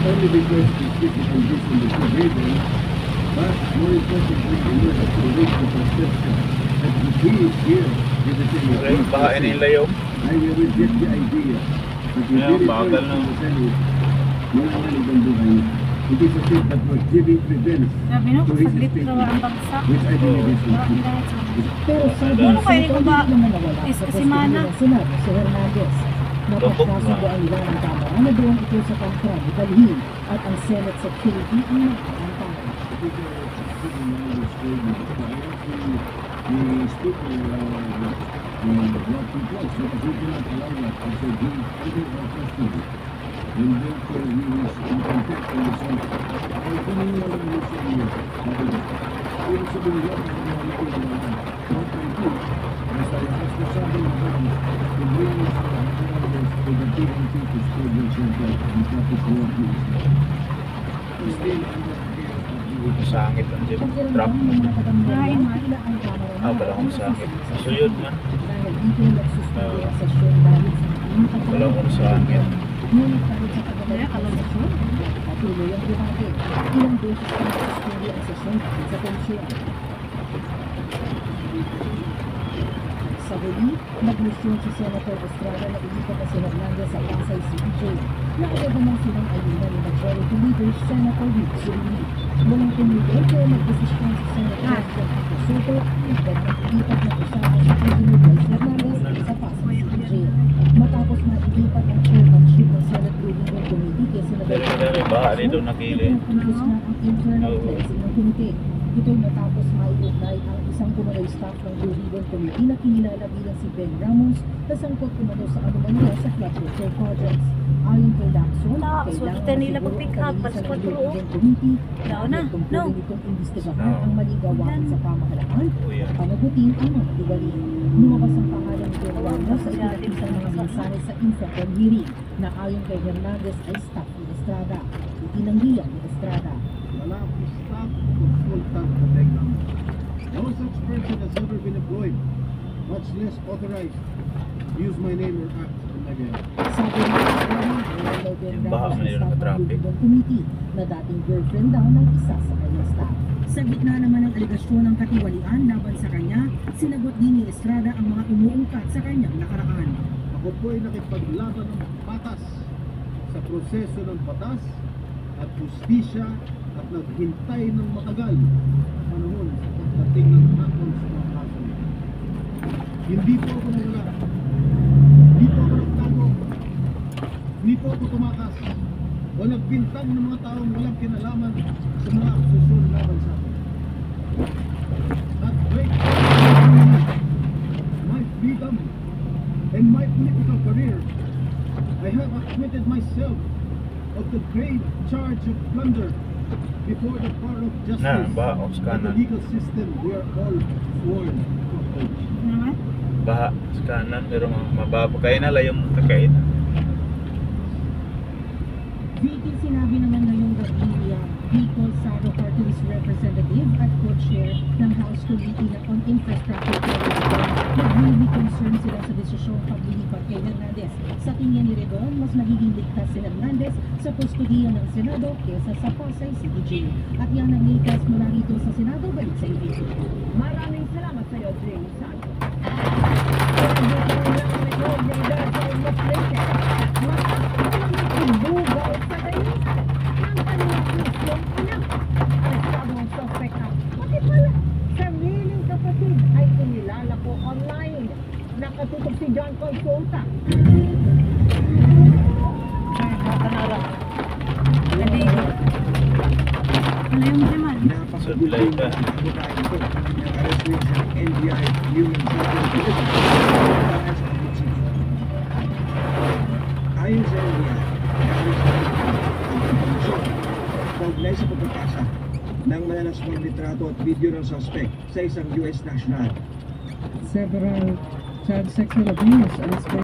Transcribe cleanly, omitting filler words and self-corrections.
only because the city condition is forbidden, but more importantly, in order to reach the perception that the key is here, Bahain nila yung I will reject the idea that the yeah, very bagal first na. of the Senate, mananalig ang buhay, it is a thing that was giving credence Sabi no, to his saglit statement, raw ang bagsak. which I believe is not true. Pero sabi Ano kaya sa ko ba? hindi naman nawala Is sa kasi presidente mana. ng Senado, si Hernandez. Napagkasudoan nila ng Kamara na doon ito sa kontra ni Calhin at ang Senate Security ang nagpapantay. And therefore he was in contact with the Senate. Ay kinilang ng Lucia Ibig sabihin yan, ang mga ito as I asked the Sabi of Government to bring us to the taking people's progress center and traffic working. Still under the care of the Sangit ang dito. Trap. Wala akong sangit. Suyod na. Dahil dito nagsuspende ang sesyon dahil sa Wala akong sangit. ngunit kahit sa kagalang sesyon, patuloy ang debate. Ilang beses na nagsuspende ang sesyon dahil sa tensyon. Sa huli, nagmisyon si Senator Estrada na ilipat na si Hernandez sa Pasay City Jail. Naagad naman silang ayunan ni Majority Leader Senator Vic Solis. Walang tumigil kaya nagdesisyon si Senator Francisco Soto na mag-ilipat ng usapan si President Vice Hernandez sa Pasay City Jail. Matapos na ilipat ang chairmanship ng Senate Ruling Committee kay Senator Dali-dali ba? Dito nakili. Tapos na ang internal cleansing ng komite. Ito'y matapos maiugnay ang isang kumunay staff ng Blue Ribbon Committee na kinilala bilang si Ben Ramos na sangkot kumano sa anomalya sa flood control projects. Ayon kay Lacson, swerte nila pag-pick up, sa pasok Blue ko. Ribbon Committee Daw na, tungkulin no. itong imbestigahan ang maling gawain sa pamahalaan Uy, at panagutin ang mga tiwali. Lumabas ang pangalan ni Ben Ramos sa ikinakisang mga mensahe sa Infocom hearing na ayon kay Hernandez ay staff ni Estrada. Itinanggihan ni Estrada. wala akong staff consultant sa Telegram. No such person has ever been employed, much less authorized to use my name or act on my behalf. Sabi ni Estrada, nilalaw Ben Yung baha Ramos man sa nila staff ng naka-traffic. Blue Committee na dating girlfriend daw ng isa sa kanyang staff. Sa gitna naman ng aligasyon ng katiwalian laban sa kanya, sinagot din ni Estrada ang mga umuungkat sa kanyang nakaraan. Ako po ay nakipaglaban ng patas sa proseso ng batas at justisya at naghintay ng matagal na panahon sa pagdating ng hakon sa mga kaso. Hindi po ako nawala. Hindi po ako nagtago. Hindi po ako tumakas. O nagbintang ng mga taong walang kinalaman sa mga akusasyon laban sa akin. At great my freedom and my political career, I have acquitted myself of the grave charge of plunder before the bar of justice baha, and the kanan. legal system we are all sworn to uphold. Naman? Baha sa kanan. Pero mababa. Kaya nala yung kakainan. Vicky, sinabi naman ngayong gabi ni Bicol Saro Party List Representative at co-chair ng House Committee on Infrastructure nag-really concern sila sa desisyong paglilipat kay Hernandez. Sa tingin ni Redon, mas nagiging ligtas si Hernandez sa kustudiya ng Senado kesa sa Pasay City Jail. At yan ang latest mula rito sa Senado. Balik sa iyo. Maraming salamat sa iyo, Jay Santos. Nakatutok si John Consulta. Ay, matanara. Naligo. Ano yung naman? Supply ba? Ayon sa NBI, kaugnay sa pagpapasa ng malalaswang litrato at video ng suspect sa isang US national. Several child sexual abuse and